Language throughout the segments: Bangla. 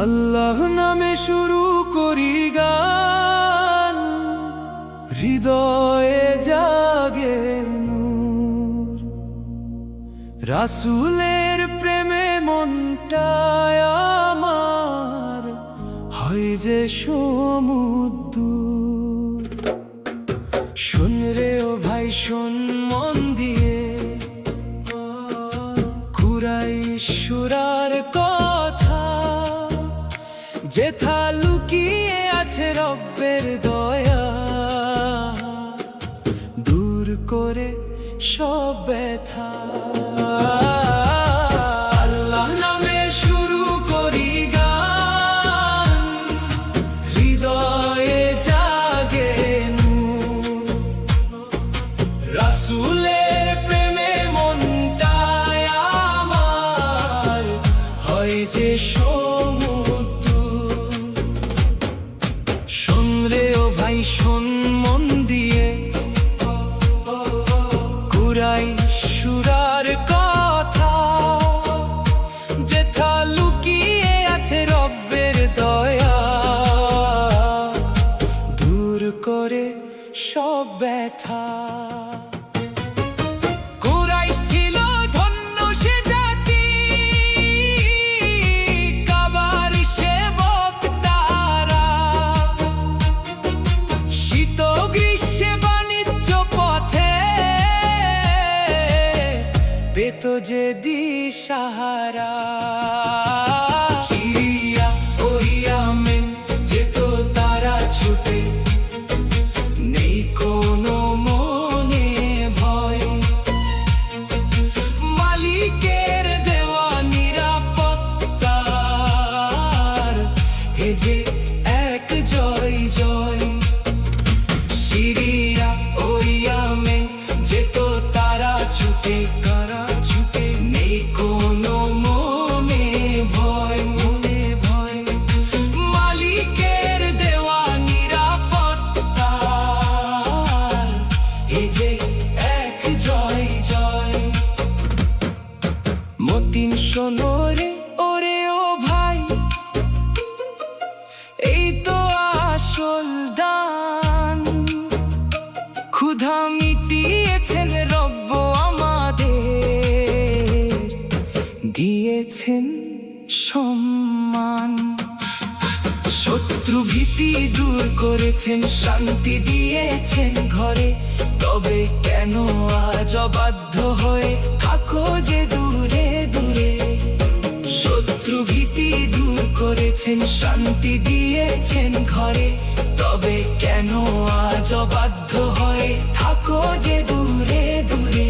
আল্লাহ নামে শুরু করি গান, হৃদয়ে জাগে নূর। রাসূলের প্রেমে মনটায় আমার হয় যে সমুদ্র। শোন রে ও ভাই শোন মন দিয়ে, কুরাইশ সূরার কথা, যেথা লুকিয়ে আছে রব্বের দয়া, দূর করে সব ব্যথা। আল্লাহ নামে শুরু করি গান, হৃদয়ে জাগে নূর। রাসূলের প্রেমে মনটায় আমার হয় যে সমুদ্র। শোন রে ও ভাই শোন মন দিয়ে, কুরাইশ সূরার কথা, যেথা লুকিয়ে আছে রব্বের দয়া, দূর করে সব ব্যথা। কুরাইশ ছিল ধন্য সে জাতি, কাবার সেবক তারা। শীত গ্রীষ্মে বাণিজ্য পথে পেত যে দিশাহারা। সিরিয়া ও ইয়ামেন যেত তারা ছুটে, নেই কোনো মনে ভয়। মালিকের দেওয়া নিরাপত্তার এ যে এক জয় জয়। সিরিয়া ও ইয়ামেন যেত তারা ছুটে, কারা ছুটে, নেই কোনো মনে ভয়, মনে ভয়। মালিকের দেওয়া নিরাপত্তার এ যে এক জয় জয়। মতিন শোনো রে ওরে ও ভাই, এই তো আসল দান। ক্ষুধা মিটিয়েছেন রব্ব আমাদের, দিয়েছেন সম্মান। শত্রু ভীতি দূর করেছেন, শান্তি দিয়েছেন ঘরে। তবে কেন আজ অবাধ্য হয়ে থাকো যে দূরে দূরে। শত্রু ভীতি দূর করেছেন, শান্তি দিয়েছেন ঘরে। তবে কেন আজ অবাধ্য হয়ে থাকো যে দূরে দূরে।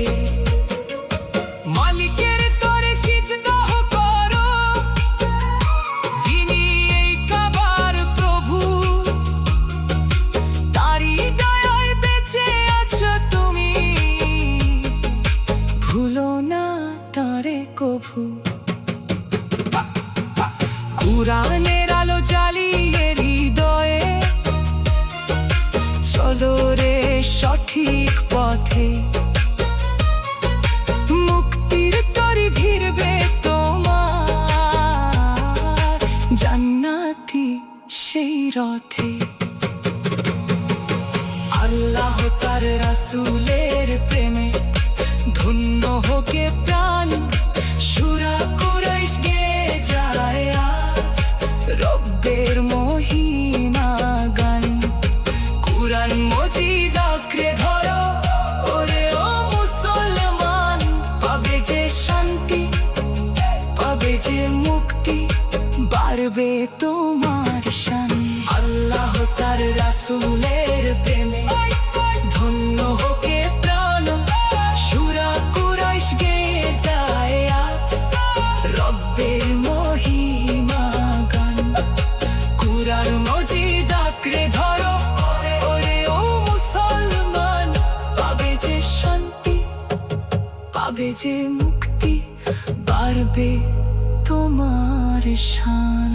মালিকের তরে সিজদা করো, যিনি এই কাবার প্রভু। তারই দয়ায় বেঁচে আছো তুমি, ভুলো না তারে কভু। কুরআনের আলো জ্বালিয়ে হৃদয়ে, চলো রে সঠিক পথে। মুক্তির তরি ভিড়বে তোমার, জান্নাতি সেই রথে। আল্লাহ তার রাসূলের প্রেমে ধন্য হোকে প্রাণ। সূরা কুরাইশ গেয়ে যায় আজ রব্বের মহিমা গান। কুরআন মজিদ আঁকড়ে ধরো ওরে ও মুসলমান, পাবে যে শান্তি, পাবে যে মুক্তি, বাড়বে তোমার শান। আল্লাহ তার রাসূলের প্রেমে ধন্য হোকে প্রাণ। সূরা কুরাইশ গেয়ে যায় আজ রব্বের মহিমা গান। কুরআন মজিদ আঁকড়ে ধরো ওরে ও মুসলমান, পাবে যে শান্তি, পাবে যে মুক্তি, বাড়বে তোমার শান।